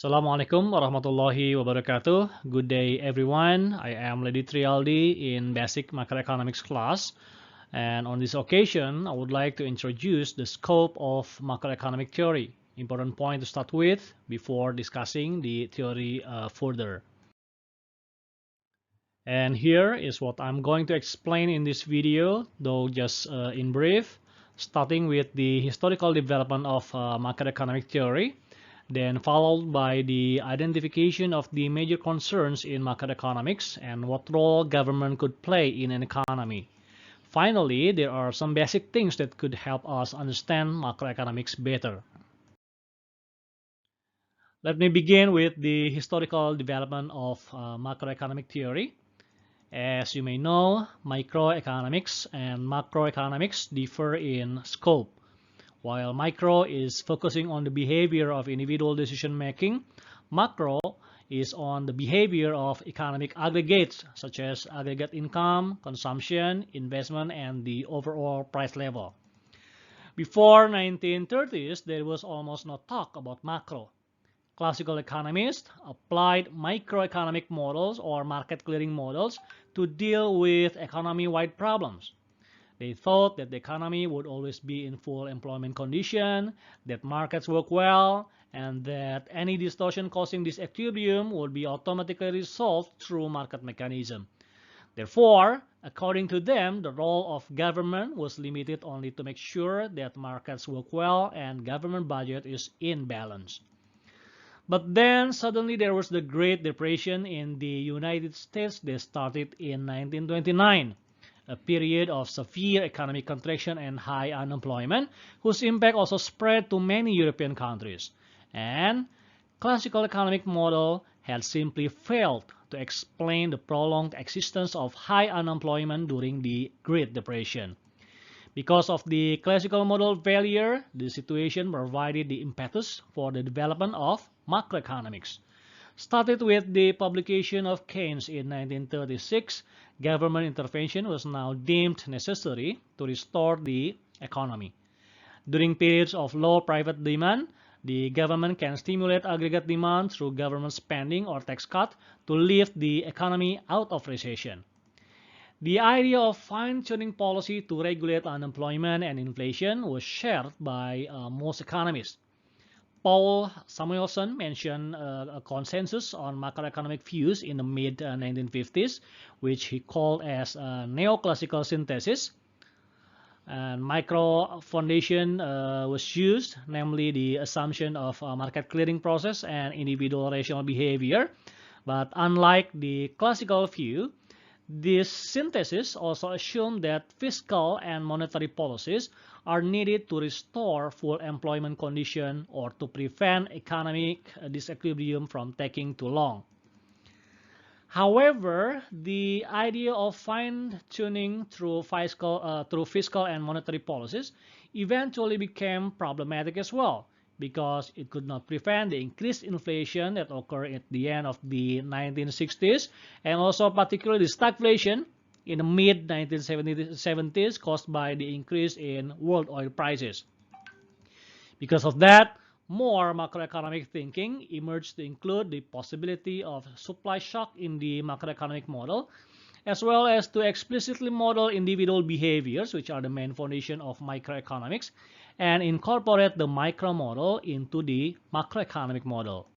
Assalamualaikum warahmatullahi wabarakatuh. Good day, everyone. I am Lady Trialdi in Basic Macroeconomics class. And on this occasion, I would like to introduce the scope of macroeconomic theory. Important point to start with before discussing the theory further. And here is what I'm going to explain in this video, though just in brief, starting with the historical development of macroeconomic theory, then followed by the identification of the major concerns in macroeconomics and what role government could play in an economy. Finally, there are some basic things that could help us understand macroeconomics better. Let me begin with the historical development of macroeconomic theory. As you may know, microeconomics and macroeconomics differ in scope. While micro is focusing on the behavior of individual decision making, macro is on the behavior of economic aggregates such as aggregate income, consumption, investment, and the overall price level. Before 1930s, there was almost no talk about macro. Classical economists applied microeconomic models or market clearing models to deal with economy-wide problems. They thought that the economy would always be in full employment condition, that markets work well, and that any distortion causing disequilibrium would be automatically resolved through market mechanism. Therefore, according to them, the role of government was limited only to make sure that markets work well and government budget is in balance. But then suddenly there was the Great Depression in the United States that started in 1929, a period of severe economic contraction and high unemployment, whose impact also spread to many European countries. And classical economic model had simply failed to explain the prolonged existence of high unemployment during the Great Depression. Because of the classical model failure, the situation provided the impetus for the development of macroeconomics. Started with the publication of Keynes in 1936, government intervention was now deemed necessary to restore the economy. During periods of low private demand, the government can stimulate aggregate demand through government spending or tax cut to lift the economy out of recession. The idea of fine-tuning policy to regulate unemployment and inflation was shared by most economists. Paul Samuelson mentioned a consensus on macroeconomic views in the mid-1950s, which he called as neoclassical synthesis. And micro foundation was used, namely the assumption of market clearing process and individual rational behavior. But unlike the classical view, this synthesis also assumed that fiscal and monetary policies are needed to restore full employment condition or to prevent economic disequilibrium from taking too long. However, the idea of fine-tuning through fiscal and monetary policies eventually became problematic as well, because it could not prevent the increased inflation that occurred at the end of the 1960s, and also particularly stagflation in the mid-1970s caused by the increase in world oil prices. Because of that, more macroeconomic thinking emerged to include the possibility of supply shock in the macroeconomic model, as well as to explicitly model individual behaviors, which are the main foundation of microeconomics, and incorporate the micro model into the macroeconomic model.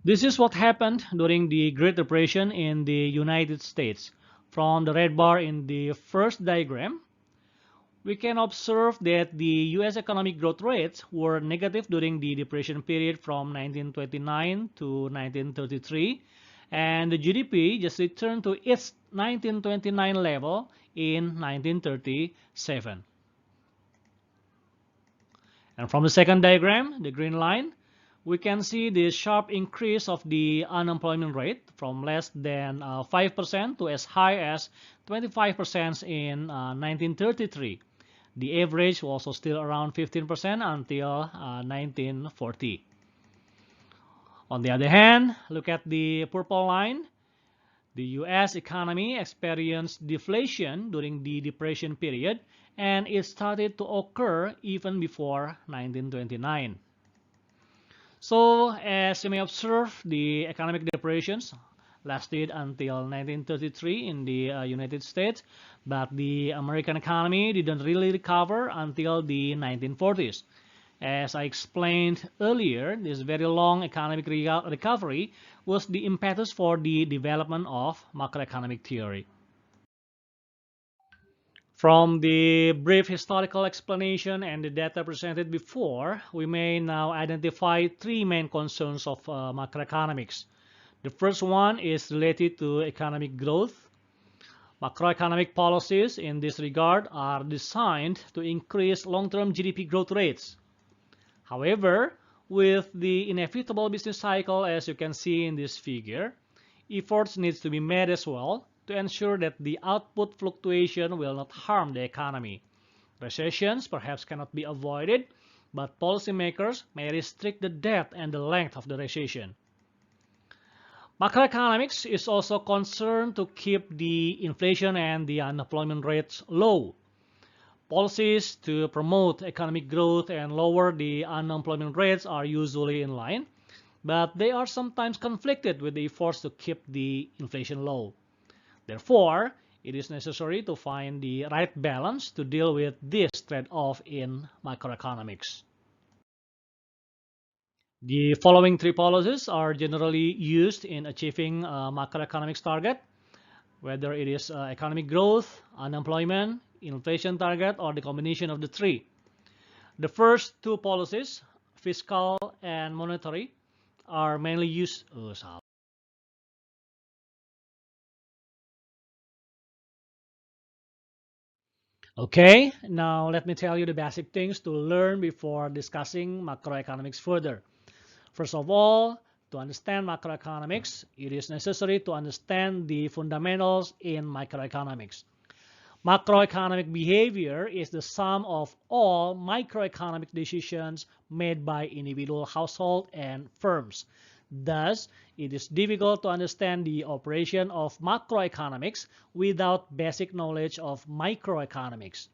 This is what happened during the Great Depression in the United States. From the red bar in the first diagram, we can observe that the U.S. economic growth rates were negative during the Depression period from 1929 to 1933, and the GDP just returned to its 1929 level in 1937. And from the second diagram, the green line, we can see the sharp increase of the unemployment rate from less than 5% to as high as 25% in 1933. The average was also still around 15% until 1940. On the other hand, look at the purple line. The U.S. economy experienced deflation during the Depression period, and it started to occur even before 1929. So, as you may observe, the economic depressions lasted until 1933 in the United States, but the American economy didn't really recover until the 1940s. As I explained earlier, this very long economic recovery was the impetus for the development of macroeconomic theory. From the brief historical explanation and the data presented before, we may now identify three main concerns of macroeconomics. The first one is related to economic growth. Macroeconomic policies in this regard are designed to increase long-term GDP growth rates. However, with the inevitable business cycle, as you can see in this figure, efforts need to be made as well to ensure that the output fluctuation will not harm the economy. Recessions perhaps cannot be avoided, but policymakers may restrict the depth and the length of the recession. Macroeconomics is also concerned to keep the inflation and the unemployment rates low. Policies to promote economic growth and lower the unemployment rates are usually in line, but they are sometimes conflicted with the efforts to keep the inflation low. Therefore, it is necessary to find the right balance to deal with this trade-off in macroeconomics. The following three policies are generally used in achieving macroeconomics target, whether it is economic growth, unemployment, inflation target, or the combination of the three. The first two policies, fiscal and monetary, are mainly used. Okay, now let me tell you the basic things to learn before discussing macroeconomics further. First of all, to understand macroeconomics, it is necessary to understand the fundamentals in microeconomics. Macroeconomic behavior is the sum of all microeconomic decisions made by individual households and firms. Thus, it is difficult to understand the operation of macroeconomics without basic knowledge of microeconomics.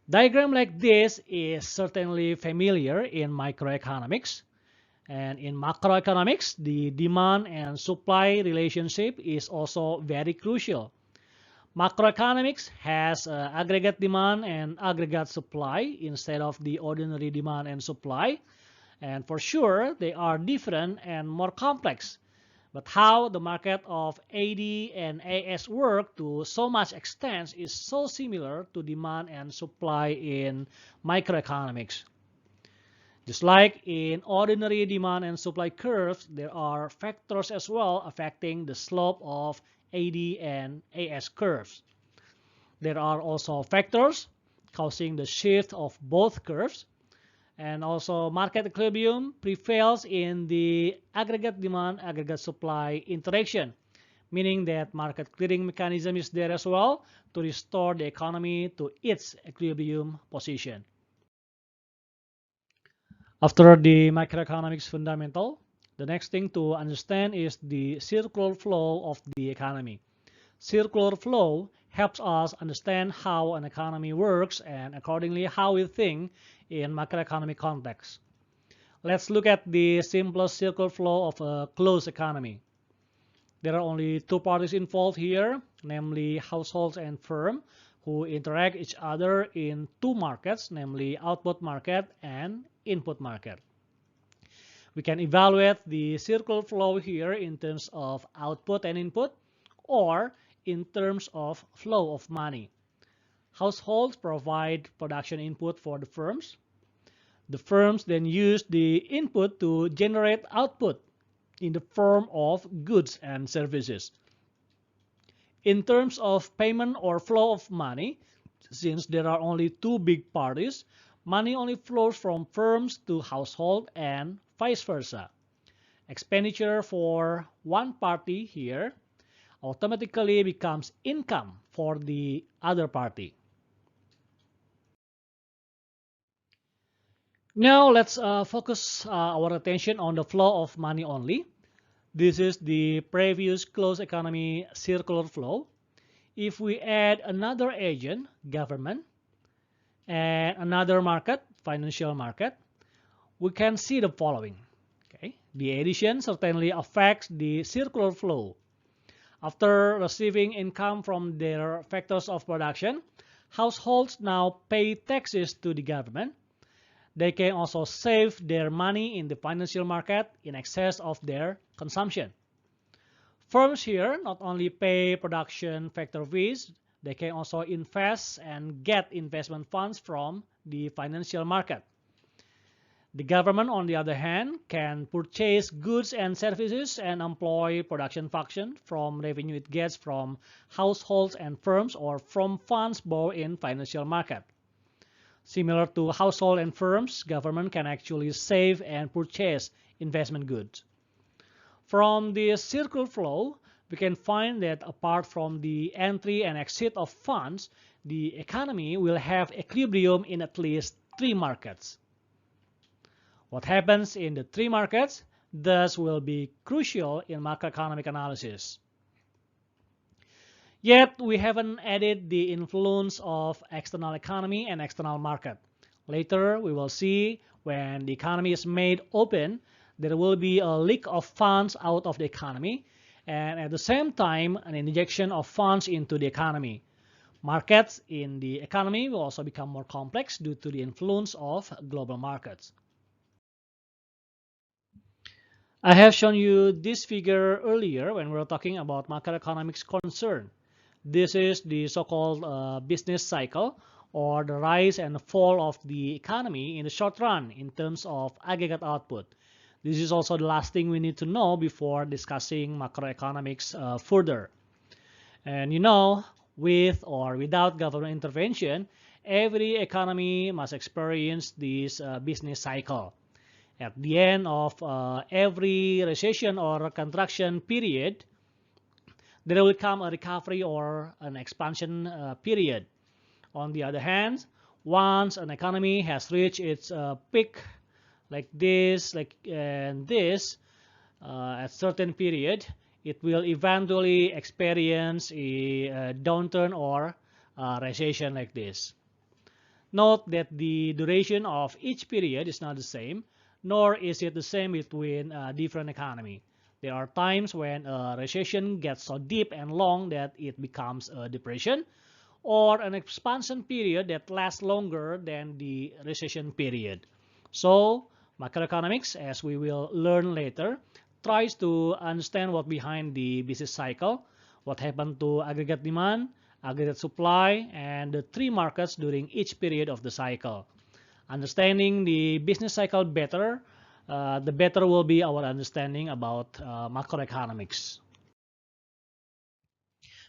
Diagram like this is certainly familiar in microeconomics. And in macroeconomics, the demand and supply relationship is also very crucial. Macroeconomics has aggregate demand and aggregate supply instead of the ordinary demand and supply. And for sure, they are different and more complex. But how the market of AD and AS work to so much extent is so similar to demand and supply in microeconomics. Just like in ordinary demand and supply curves, there are factors as well affecting the slope of AD and AS curves. There are also factors causing the shift of both curves, and also market equilibrium prevails in the aggregate demand aggregate supply interaction, meaning that market clearing mechanism is there as well to restore the economy to its equilibrium position. After the macroeconomics fundamental, the next thing to understand is the circular flow of the economy. Circular flow helps us understand how an economy works and accordingly how we think in macroeconomic context. Let's look at the simplest circular flow of a closed economy. There are only two parties involved here, namely households and firm, who interact each other in two markets, namely output market and input market. We can evaluate the circular flow here in terms of output and input, or in terms of flow of money. Households provide production input for the firms. The firms then use the input to generate output in the form of goods and services. In terms of payment or flow of money, since there are only two big parties, money only flows from firms to household and vice versa. Expenditure for one party here automatically becomes income for the other party. Now let's focus our attention on the flow of money only. This is the previous closed economy circular flow. If we add another agent, government, and another market, financial market, we can see the following. Okay, the addition certainly affects the circular flow. After receiving income from their factors of production, households now pay taxes to the government. They can also save their money in the financial market in excess of their consumption. Firms here not only pay production factor fees, they can also invest and get investment funds from the financial market. The government, on the other hand, can purchase goods and services and employ production function from revenue it gets from households and firms or from funds borrowed in financial market. Similar to household and firms, government can actually save and purchase investment goods. From the circular flow, we can find that apart from the entry and exit of funds, the economy will have equilibrium in at least 3 markets. What happens in the 3 markets thus will be crucial in macroeconomic analysis. Yet we haven't added the influence of external economy and external market. Later we will see when the economy is made open, there will be a leak of funds out of the economy, and at the same time an injection of funds into the economy. Markets in the economy will also become more complex due to the influence of global markets. I have shown you this figure earlier when we were talking about macroeconomics concern. This is the so-called business cycle, or the rise and fall of the economy in the short run in terms of aggregate output. This is also the last thing we need to know before discussing macroeconomics further. And you know, with or without government intervention, every economy must experience this business cycle. At the end of every recession or contraction period, there will come a recovery or an expansion period. On the other hand, once an economy has reached its peak, like this, at certain period, it will eventually experience a downturn or a recession like this. Note that the duration of each period is not the same, nor is it the same between different economy. There are times when a recession gets so deep and long that it becomes a depression, or an expansion period that lasts longer than the recession period. So, macroeconomics, as we will learn later, tries to understand what behind the business cycle, what happened to aggregate demand, aggregate supply, and the 3 markets during each period of the cycle. Understanding the business cycle better, the better will be our understanding about macroeconomics.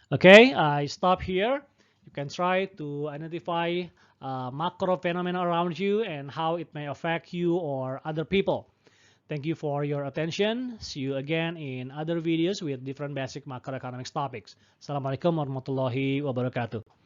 Okay, I stop here. You can try to identify macro phenomena around you and how it may affect you or other people. Thank you for your attention. See you again in other videos with different basic macroeconomics topics. Assalamualaikum warahmatullahi wabarakatuh.